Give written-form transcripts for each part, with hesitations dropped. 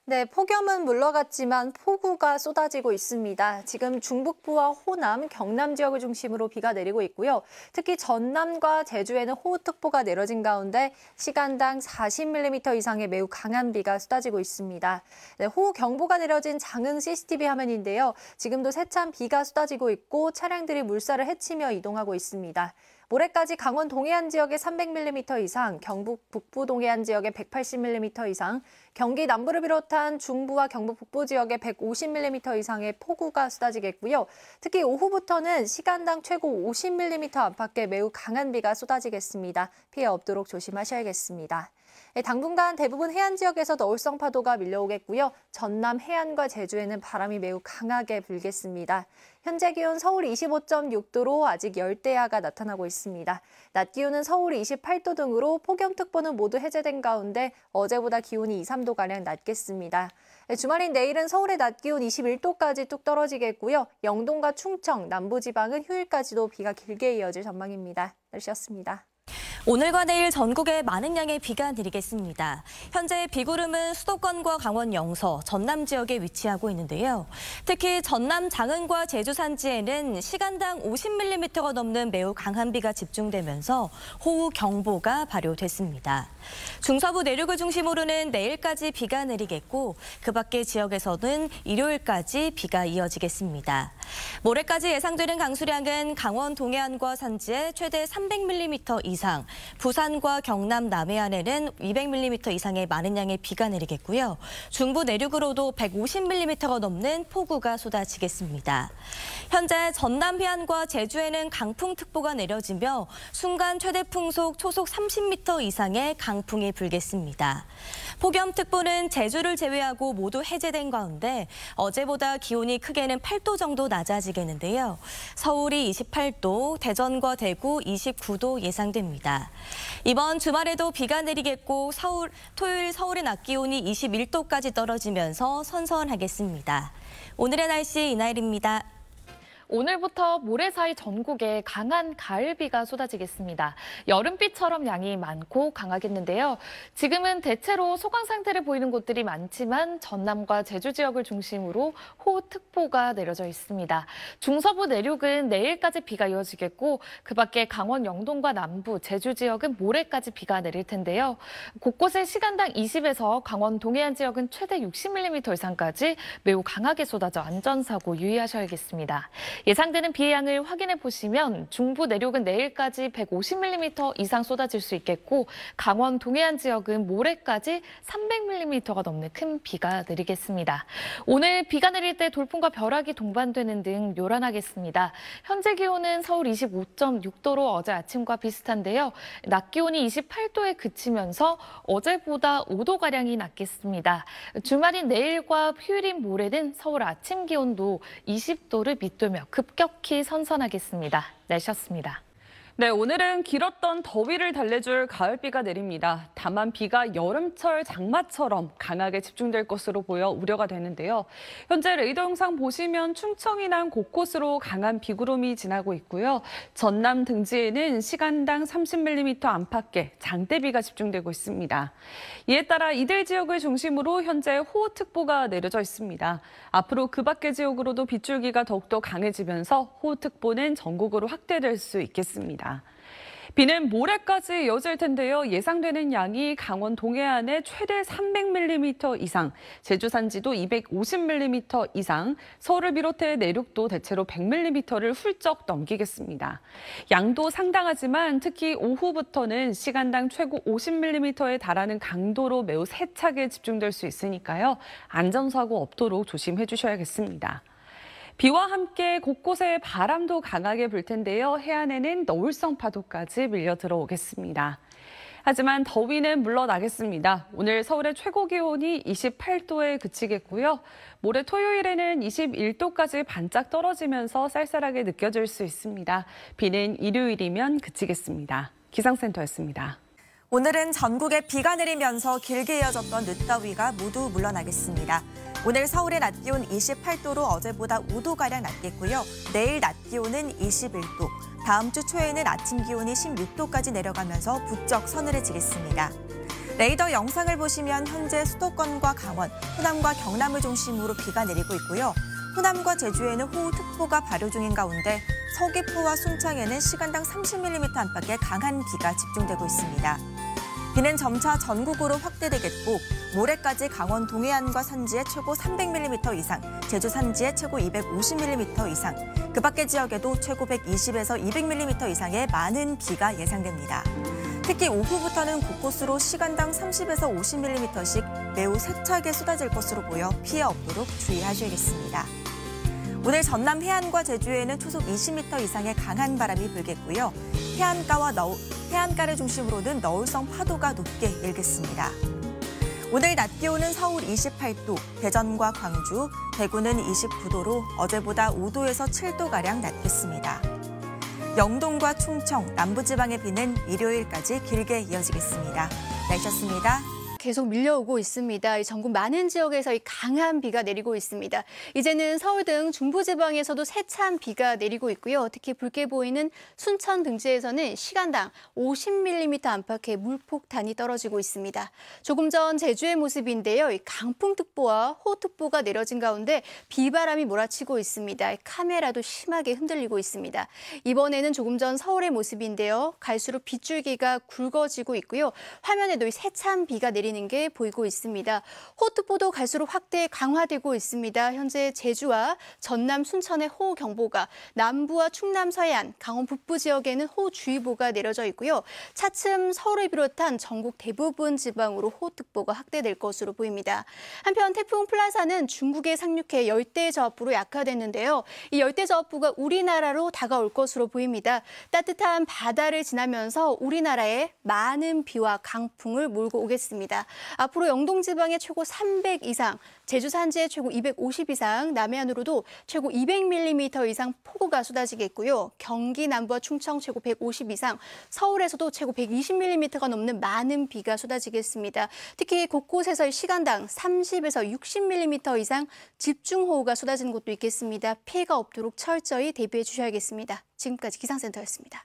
네, 폭염은 물러갔지만 폭우가 쏟아지고 있습니다. 지금 중북부와 호남, 경남 지역을 중심으로 비가 내리고 있고요. 특히 전남과 제주에는 호우특보가 내려진 가운데 시간당 40mm 이상의 매우 강한 비가 쏟아지고 있습니다. 네, 호우경보가 내려진 장흥 CCTV 화면인데요. 지금도 세찬 비가 쏟아지고 있고 차량들이 물살을 헤치며 이동하고 있습니다. 모레까지 강원 동해안 지역에 300mm 이상, 경북 북부 동해안 지역에 180mm 이상, 경기 남부를 비롯한 중부와 경북 북부 지역에 150mm 이상의 폭우가 쏟아지겠고요. 특히 오후부터는 시간당 최고 50mm 안팎의 매우 강한 비가 쏟아지겠습니다. 피해 없도록 조심하셔야겠습니다. 당분간 대부분 해안 지역에서 너울성 파도가 밀려오겠고요. 전남 해안과 제주에는 바람이 매우 강하게 불겠습니다. 현재 기온 서울 25.6도로 아직 열대야가 나타나고 있습니다. 낮 기온은 서울 28도 등으로 폭염특보는 모두 해제된 가운데 어제보다 기온이 2, 3도가량 낮겠습니다. 주말인 내일은 서울의 낮 기온 21도까지 뚝 떨어지겠고요. 영동과 충청, 남부지방은 휴일까지도 비가 길게 이어질 전망입니다. 날씨였습니다. 오늘과 내일 전국에 많은 양의 비가 내리겠습니다. 현재 비구름은 수도권과 강원 영서, 전남 지역에 위치하고 있는데요. 특히 전남 장흥과 제주 산지에는 시간당 50mm가 넘는 매우 강한 비가 집중되면서 호우경보가 발효됐습니다. 중서부 내륙을 중심으로는 내일까지 비가 내리겠고 그 밖의 지역에서는 일요일까지 비가 이어지겠습니다. 모레까지 예상되는 강수량은 강원 동해안과 산지에 최대 300mm 이상, 부산과 경남 남해안에는 200mm 이상의 많은 양의 비가 내리겠고요. 중부 내륙으로도 150mm가 넘는 폭우가 쏟아지겠습니다. 현재 전남 해안과 제주에는 강풍특보가 내려지며 순간 최대 풍속 초속 30m 이상의 강풍이 불겠습니다. 폭염특보는 제주를 제외하고 모두 해제된 가운데 어제보다 기온이 크게는 8도 정도 낮아지겠는데요. 서울이 28도, 대전과 대구 29도 예상됩니다. 이번 주말에도 비가 내리겠고 토요일 서울의 낮 기온이 21도까지 떨어지면서 선선하겠습니다. 오늘의 날씨 이나일입니다. 오늘부터 모레 사이 전국에 강한 가을비가 쏟아지겠습니다. 여름비처럼 양이 많고 강하겠는데요. 지금은 대체로 소강 상태를 보이는 곳들이 많지만 전남과 제주 지역을 중심으로 호우특보가 내려져 있습니다. 중서부 내륙은 내일까지 비가 이어지겠고 그 밖에 강원 영동과 남부, 제주 지역은 모레까지 비가 내릴 텐데요. 곳곳에 시간당 20에서 강원 동해안 지역은 최대 60mm 이상까지 매우 강하게 쏟아져 안전사고 유의하셔야겠습니다. 예상되는 비의 양을 확인해 보시면 중부 내륙은 내일까지 150mm 이상 쏟아질 수 있겠고 강원 동해안 지역은 모레까지 300mm가 넘는 큰 비가 내리겠습니다. 오늘 비가 내릴 때 돌풍과 벼락이 동반되는 등 요란하겠습니다. 현재 기온은 서울 25.6도로 어제 아침과 비슷한데요. 낮 기온이 28도에 그치면서 어제보다 5도가량이 낮겠습니다. 주말인 내일과 휴일인 모레는 서울 아침 기온도 20도를 밑돌며 급격히 선선하겠습니다. 날씨였습니다. 네, 오늘은 길었던 더위를 달래줄 가을비가 내립니다. 다만 비가 여름철 장마처럼 강하게 집중될 것으로 보여 우려가 되는데요. 현재 레이더 영상 보시면 충청 이남 곳곳으로 강한 비구름이 지나고 있고요. 전남 등지에는 시간당 30mm 안팎의 장대비가 집중되고 있습니다. 이에 따라 이들 지역을 중심으로 현재 호우특보가 내려져 있습니다. 앞으로 그 밖의 지역으로도 빗줄기가 더욱더 강해지면서 호우특보는 전국으로 확대될 수 있겠습니다. 비는 모레까지 이어질 텐데요. 예상되는 양이 강원 동해안에 최대 300mm 이상, 제주 산지도 250mm 이상, 서울을 비롯해 내륙도 대체로 100mm를 훌쩍 넘기겠습니다. 양도 상당하지만 특히 오후부터는 시간당 최고 50mm에 달하는 강도로 매우 세차게 집중될 수 있으니까요. 안전사고 없도록 조심해 주셔야겠습니다. 비와 함께 곳곳에 바람도 강하게 불 텐데요. 해안에는 너울성 파도까지 밀려 들어오겠습니다. 하지만 더위는 물러나겠습니다. 오늘 서울의 최고 기온이 28도에 그치겠고요. 모레 토요일에는 21도까지 반짝 떨어지면서 쌀쌀하게 느껴질 수 있습니다. 비는 일요일이면 그치겠습니다. 기상센터였습니다. 오늘은 전국에 비가 내리면서 길게 이어졌던 늦더위가 모두 물러나겠습니다. 오늘 서울의 낮 기온 28도로 어제보다 5도가량 낮겠고요. 내일 낮 기온은 21도, 다음 주 초에는 아침 기온이 16도까지 내려가면서 부쩍 서늘해지겠습니다. 레이더 영상을 보시면 현재 수도권과 강원, 호남과 경남을 중심으로 비가 내리고 있고요. 호남과 제주에는 호우특보가 발효 중인 가운데 서귀포와 순창에는 시간당 30mm 안팎의 강한 비가 집중되고 있습니다. 비는 점차 전국으로 확대되겠고 모레까지 강원 동해안과 산지에 최고 300mm 이상, 제주 산지에 최고 250mm 이상, 그 밖의 지역에도 최고 120에서 200mm 이상의 많은 비가 예상됩니다. 특히 오후부터는 곳곳으로 시간당 30에서 50mm씩 매우 세차게 쏟아질 것으로 보여 피해 없도록 주의하셔야겠습니다. 오늘 전남 해안과 제주에는 초속 20m 이상의 강한 바람이 불겠고요. 해안가를 중심으로는 너울성 파도가 높게 일겠습니다. 오늘 낮 기온은 서울 28도, 대전과 광주, 대구는 29도로 어제보다 5도에서 7도가량 낮겠습니다. 영동과 충청, 남부지방의 비는 일요일까지 길게 이어지겠습니다. 날씨였습니다. 계속 밀려오고 있습니다. 전국 많은 지역에서 강한 비가 내리고 있습니다. 이제는 서울 등 중부지방에서도 세찬 비가 내리고 있고요. 특히 붉게 보이는 순천 등지에서는 시간당 50mm 안팎의 물폭탄이 떨어지고 있습니다. 조금 전 제주의 모습인데요. 강풍특보와 호우특보가 내려진 가운데 비바람이 몰아치고 있습니다. 카메라도 심하게 흔들리고 있습니다. 이번에는 조금 전 서울의 모습인데요. 갈수록 빗줄기가 굵어지고 있고요. 화면에도 세찬 비가 내리는 게 보이고 있습니다. 호우특보도 갈수록 확대 강화되고 있습니다. 현재 제주와 전남 순천의 호우경보가, 남부와 충남 서해안, 강원 북부 지역에는 호우주의보가 내려져 있고요. 차츰 서울을 비롯한 전국 대부분 지방으로 호우특보가 확대될 것으로 보입니다. 한편 태풍 플라사는 중국에 상륙해 열대저압부로 약화됐는데요. 이 열대저압부가 우리나라로 다가올 것으로 보입니다. 따뜻한 바다를 지나면서 우리나라에 많은 비와 강풍을 몰고 오겠습니다. 앞으로 영동 지방에 최고 300 이상, 제주 산지에 최고 250 이상, 남해안으로도 최고 200mm 이상 폭우가 쏟아지겠고요. 경기 남부와 충청 최고 150 이상, 서울에서도 최고 120mm가 넘는 많은 비가 쏟아지겠습니다. 특히 곳곳에서 시간당 30에서 60mm 이상 집중호우가 쏟아지는 곳도 있겠습니다. 피해가 없도록 철저히 대비해 주셔야겠습니다. 지금까지 기상센터였습니다.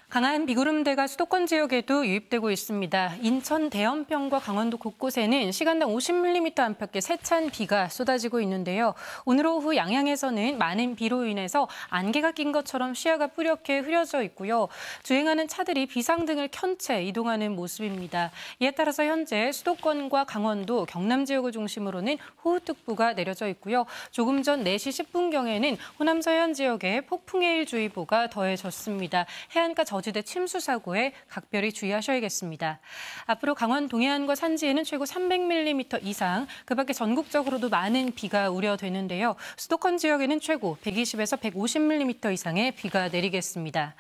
강한 비구름대가 수도권 지역에도 유입되고 있습니다. 인천 대연평과 강원도 곳곳에는 시간당 50mm 안팎의 세찬 비가 쏟아지고 있는데요. 오늘 오후 양양에서는 많은 비로 인해서 안개가 낀 것처럼 시야가 뿌옇게 흐려져 있고요. 주행하는 차들이 비상등을 켠 채 이동하는 모습입니다. 이에 따라서 현재 수도권과 강원도, 경남 지역을 중심으로는 호우특보가 내려져 있고요. 조금 전 4시 10분경에는 호남 서해안 지역에 폭풍해일주의보가 더해졌습니다. 해안가 저지대 침수 사고에 각별히 주의하셔야겠습니다. 앞으로 강원 동해안과 산지에는 최고 300mm 이상, 그 밖에 전국적으로도 많은 비가 우려되는데요. 수도권 지역에는 최고 120에서 150mm 이상의 비가 내리겠습니다.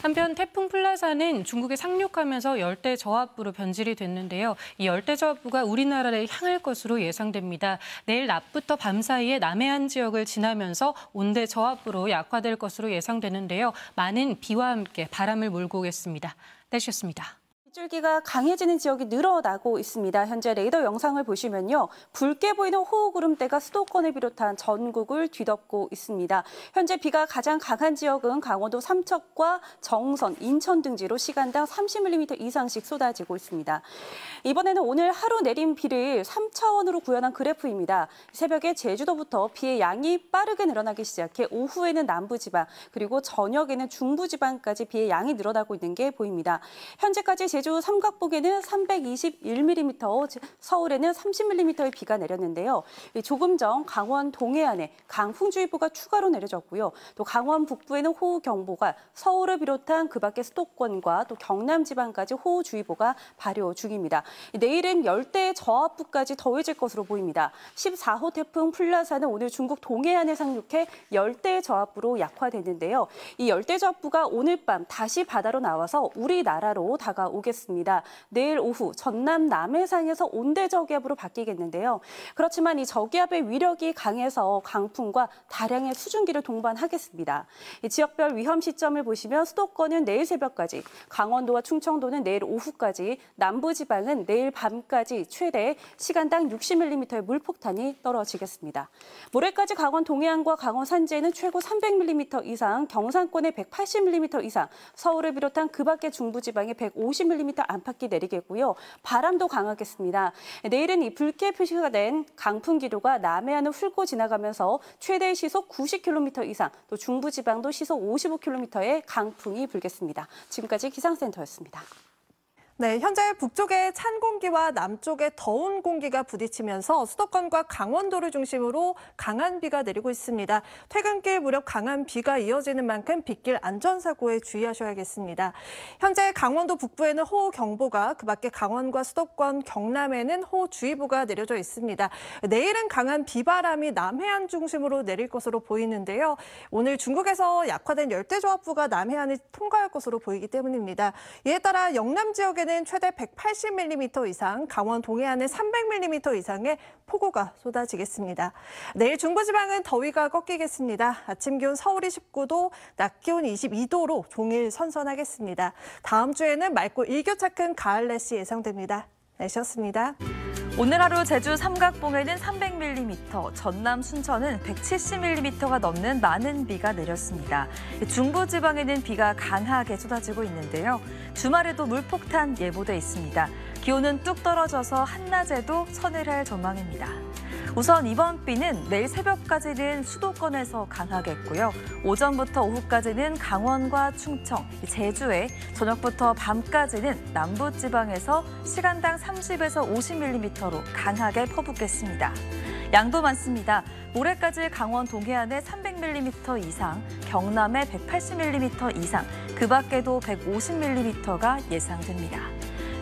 한편 태풍 플라사는 중국에 상륙하면서 열대저압부로 변질이 됐는데요. 이 열대저압부가 우리나라를 향할 것으로 예상됩니다. 내일 낮부터 밤 사이에 남해안 지역을 지나면서 온대저압부로 약화될 것으로 예상되는데요. 많은 비와 함께 바람을 몰고 오겠습니다. 날씨였습니다. 빗줄기가 강해지는 지역이 늘어나고 있습니다. 현재 레이더 영상을 보시면요. 붉게 보이는 호우구름대가 수도권을 비롯한 전국을 뒤덮고 있습니다. 현재 비가 가장 강한 지역은 강원도 삼척과 정선, 인천 등지로 시간당 30mm 이상씩 쏟아지고 있습니다. 이번에는 오늘 하루 내린 비를 3차원으로 구현한 그래프입니다. 새벽에 제주도부터 비의 양이 빠르게 늘어나기 시작해 오후에는 남부지방, 그리고 저녁에는 중부지방까지 비의 양이 늘어나고 있는 게 보입니다. 현재까지 제주 삼각봉에는 321mm, 서울에는 30mm의 비가 내렸는데요. 조금 전 강원 동해안에 강풍주의보가 추가로 내려졌고요. 또 강원 북부에는 호우경보가, 서울을 비롯한 그 밖의 수도권과 또 경남 지방까지 호우주의보가 발효 중입니다. 내일은 열대저압부까지 더해질 것으로 보입니다. 14호 태풍 플라사는 오늘 중국 동해안에 상륙해 열대저압부로 약화됐는데요. 이 열대저압부가 오늘 밤 다시 바다로 나와서 우리나라로 다가오겠습니다. 내일 오후 전남 남해상에서 온대저기압으로 바뀌겠는데요. 그렇지만 이 저기압의 위력이 강해서 강풍과 다량의 수증기를 동반하겠습니다. 이 지역별 위험 시점을 보시면 수도권은 내일 새벽까지, 강원도와 충청도는 내일 오후까지, 남부지방은 내일 밤까지 최대 시간당 60mm의 물폭탄이 떨어지겠습니다. 모레까지 강원 동해안과 강원 산지에는 최고 300mm 이상, 경상권에 180mm 이상, 서울을 비롯한 그 밖의 중부지방에 150mm 30mm 안팎이 내리겠고요. 바람도 강하겠습니다. 내일은 이 붉게 표시가 된 강풍 기류가 남해안을 훑고 지나가면서 최대 시속 90km 이상, 또 중부지방도 시속 55km의 강풍이 불겠습니다. 지금까지 기상센터였습니다. 네, 현재 북쪽의 찬 공기와 남쪽의 더운 공기가 부딪히면서 수도권과 강원도를 중심으로 강한 비가 내리고 있습니다. 퇴근길 무렵 강한 비가 이어지는 만큼 빗길 안전사고에 주의하셔야겠습니다. 현재 강원도 북부에는 호우경보가, 그 밖에 강원과 수도권, 경남에는 호우주의보가 내려져 있습니다. 내일은 강한 비바람이 남해안 중심으로 내릴 것으로 보이는데요. 오늘 중국에서 약화된 열대저하부가 남해안을 통과할 것으로 보이기 때문입니다. 이에 따라 영남 지역에는 최대 180mm 이상, 강원 동해안에 300mm 이상의 폭우가 쏟아지겠습니다. 내일 중부지방은 더위가 꺾이겠습니다. 아침 기온 서울이 19도, 낮 기온 22도로 종일 선선하겠습니다. 다음 주에는 맑고 일교차 큰 가을 날씨 예상됩니다. 날씨였습니다. 오늘 하루 제주 삼각봉에는 300mm, 전남 순천은 170mm가 넘는 많은 비가 내렸습니다. 중부지방에는 비가 강하게 쏟아지고 있는데요. 주말에도 물폭탄 예보돼 있습니다. 기온은 뚝 떨어져서 한낮에도 서늘할 전망입니다. 우선 이번 비는 내일 새벽까지는 수도권에서 강하겠고요. 오전부터 오후까지는 강원과 충청, 제주에, 저녁부터 밤까지는 남부지방에서 시간당 30에서 50mm로 강하게 퍼붓겠습니다. 양도 많습니다. 모레까지 강원 동해안에 300mm 이상, 경남에 180mm 이상, 그 밖에도 150mm가 예상됩니다.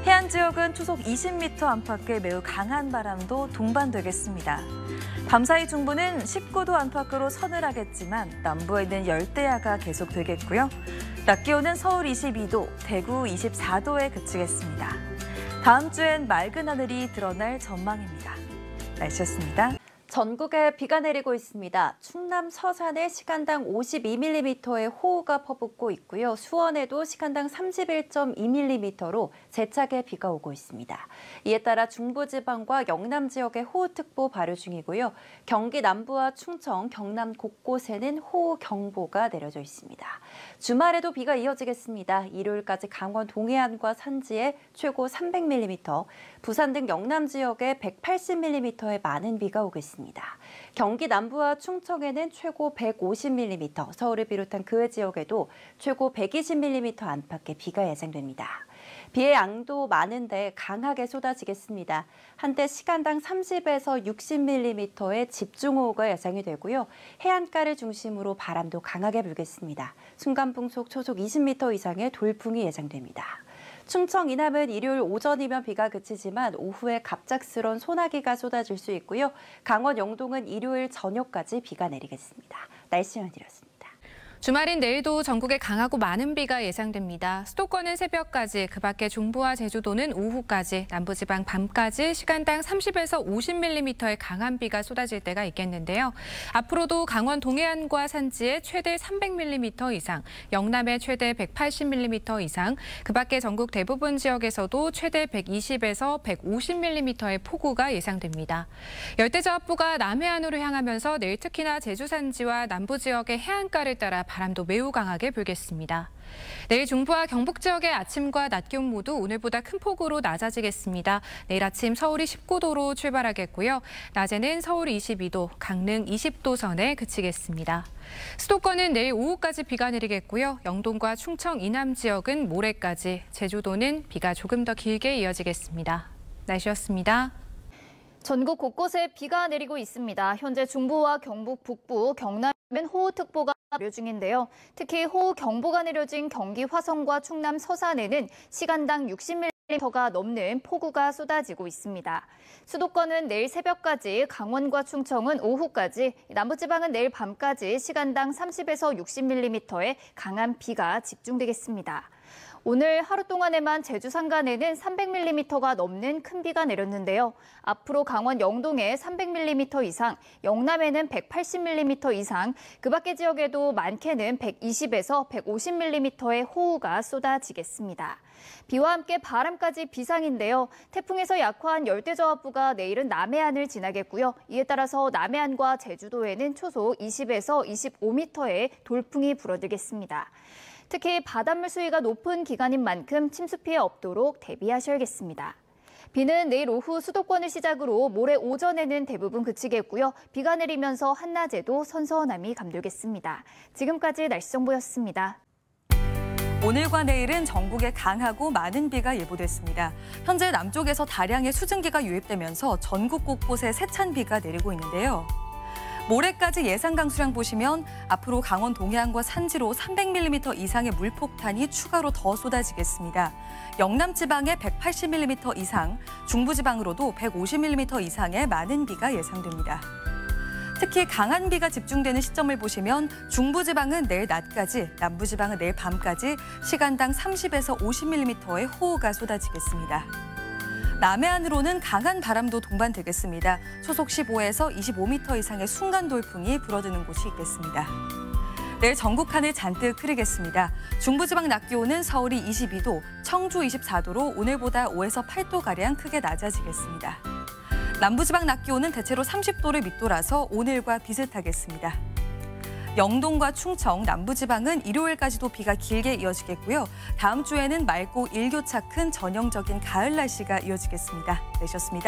해안 지역은 초속 20m 안팎의 매우 강한 바람도 동반되겠습니다. 밤사이 중부는 19도 안팎으로 서늘하겠지만 남부에는 열대야가 계속되겠고요. 낮 기온은 서울 22도, 대구 24도에 그치겠습니다. 다음 주엔 맑은 하늘이 드러날 전망입니다. 날씨였습니다. 전국에 비가 내리고 있습니다. 충남 서산에 시간당 52mm의 호우가 퍼붓고 있고요. 수원에도 시간당 31.2mm로 세차게 비가 오고 있습니다. 이에 따라 중부지방과 영남 지역에 호우특보 발효 중이고요. 경기 남부와 충청, 경남 곳곳에는 호우경보가 내려져 있습니다. 주말에도 비가 이어지겠습니다. 일요일까지 강원 동해안과 산지에 최고 300mm, 부산 등 영남 지역에 180mm의 많은 비가 오겠습니다. 경기 남부와 충청에는 최고 150mm, 서울을 비롯한 그 외 지역에도 최고 120mm 안팎의 비가 예상됩니다. 비의 양도 많은데 강하게 쏟아지겠습니다. 한때 시간당 30에서 60mm의 집중호우가 예상이 되고요. 해안가를 중심으로 바람도 강하게 불겠습니다. 순간풍속 초속 20m 이상의 돌풍이 예상됩니다. 충청 이남은 일요일 오전이면 비가 그치지만 오후에 갑작스런 소나기가 쏟아질 수 있고요. 강원 영동은 일요일 저녁까지 비가 내리겠습니다. 날씨 연이었습니다. 주말인 내일도 전국에 강하고 많은 비가 예상됩니다. 수도권은 새벽까지, 그 밖에 중부와 제주도는 오후까지, 남부지방 밤까지 시간당 30에서 50mm의 강한 비가 쏟아질 때가 있겠는데요. 앞으로도 강원 동해안과 산지에 최대 300mm 이상, 영남에 최대 180mm 이상, 그 밖에 전국 대부분 지역에서도 최대 120에서 150mm의 폭우가 예상됩니다. 열대저하부가 남해안으로 향하면서 내일 특히나 제주 산지와 남부 지역의 해안가를 따라 바람도 매우 강하게 불겠습니다. 내일 중부와 경북 지역의 아침과 낮 기온 모두 오늘보다 큰 폭으로 낮아지겠습니다. 내일 아침 서울이 19도로 출발하겠고요. 낮에는 서울 22도, 강릉 20도 선에 그치겠습니다. 수도권은 내일 오후까지 비가 내리겠고요. 영동과 충청 이남 지역은 모레까지, 제주도는 비가 조금 더 길게 이어지겠습니다. 날씨였습니다. 전국 곳곳에 비가 내리고 있습니다. 현재 중부와 경북 북부, 경남엔 호우특보가 발효 중인데요. 특히 호우경보가 내려진 경기 화성과 충남 서산에는 시간당 60mm가 넘는 폭우가 쏟아지고 있습니다. 수도권은 내일 새벽까지, 강원과 충청은 오후까지, 남부지방은 내일 밤까지 시간당 30에서 60mm의 강한 비가 집중되겠습니다. 오늘 하루 동안에만 제주 산간에는 300mm가 넘는 큰 비가 내렸는데요. 앞으로 강원 영동에 300mm 이상, 영남에는 180mm 이상, 그 밖의 지역에도 많게는 120에서 150mm의 호우가 쏟아지겠습니다. 비와 함께 바람까지 비상인데요. 태풍에서 약화한 열대저하부가 내일은 남해안을 지나겠고요. 이에 따라서 남해안과 제주도에는 초속 20에서 25m의 돌풍이 불어들겠습니다. 특히 바닷물 수위가 높은 기간인 만큼 침수 피해 없도록 대비하셔야겠습니다. 비는 내일 오후 수도권을 시작으로 모레 오전에는 대부분 그치겠고요. 비가 내리면서 한낮에도 선선함이 감돌겠습니다. 지금까지 날씨 정보였습니다. 오늘과 내일은 전국에 강하고 많은 비가 예보됐습니다. 현재 남쪽에서 다량의 수증기가 유입되면서 전국 곳곳에 세찬 비가 내리고 있는데요. 모레까지 예상 강수량 보시면 앞으로 강원 동해안과 산지로 300mm 이상의 물폭탄이 추가로 더 쏟아지겠습니다. 영남 지방에 180mm 이상, 중부 지방으로도 150mm 이상의 많은 비가 예상됩니다. 특히 강한 비가 집중되는 시점을 보시면 중부 지방은 내일 낮까지, 남부 지방은 내일 밤까지 시간당 30에서 50mm의 호우가 쏟아지겠습니다. 남해안으로는 강한 바람도 동반되겠습니다. 초속 15에서 25m 이상의 순간 돌풍이 불어드는 곳이 있겠습니다. 내일 전국 하늘 잔뜩 흐리겠습니다. 중부지방 낮 기온은 서울이 22도, 청주 24도로 오늘보다 5에서 8도가량 크게 낮아지겠습니다. 남부지방 낮 기온은 대체로 30도를 밑돌아서 오늘과 비슷하겠습니다. 영동과 충청, 남부지방은 일요일까지도 비가 길게 이어지겠고요. 다음 주에는 맑고 일교차 큰 전형적인 가을 날씨가 이어지겠습니다. 내셨습니다.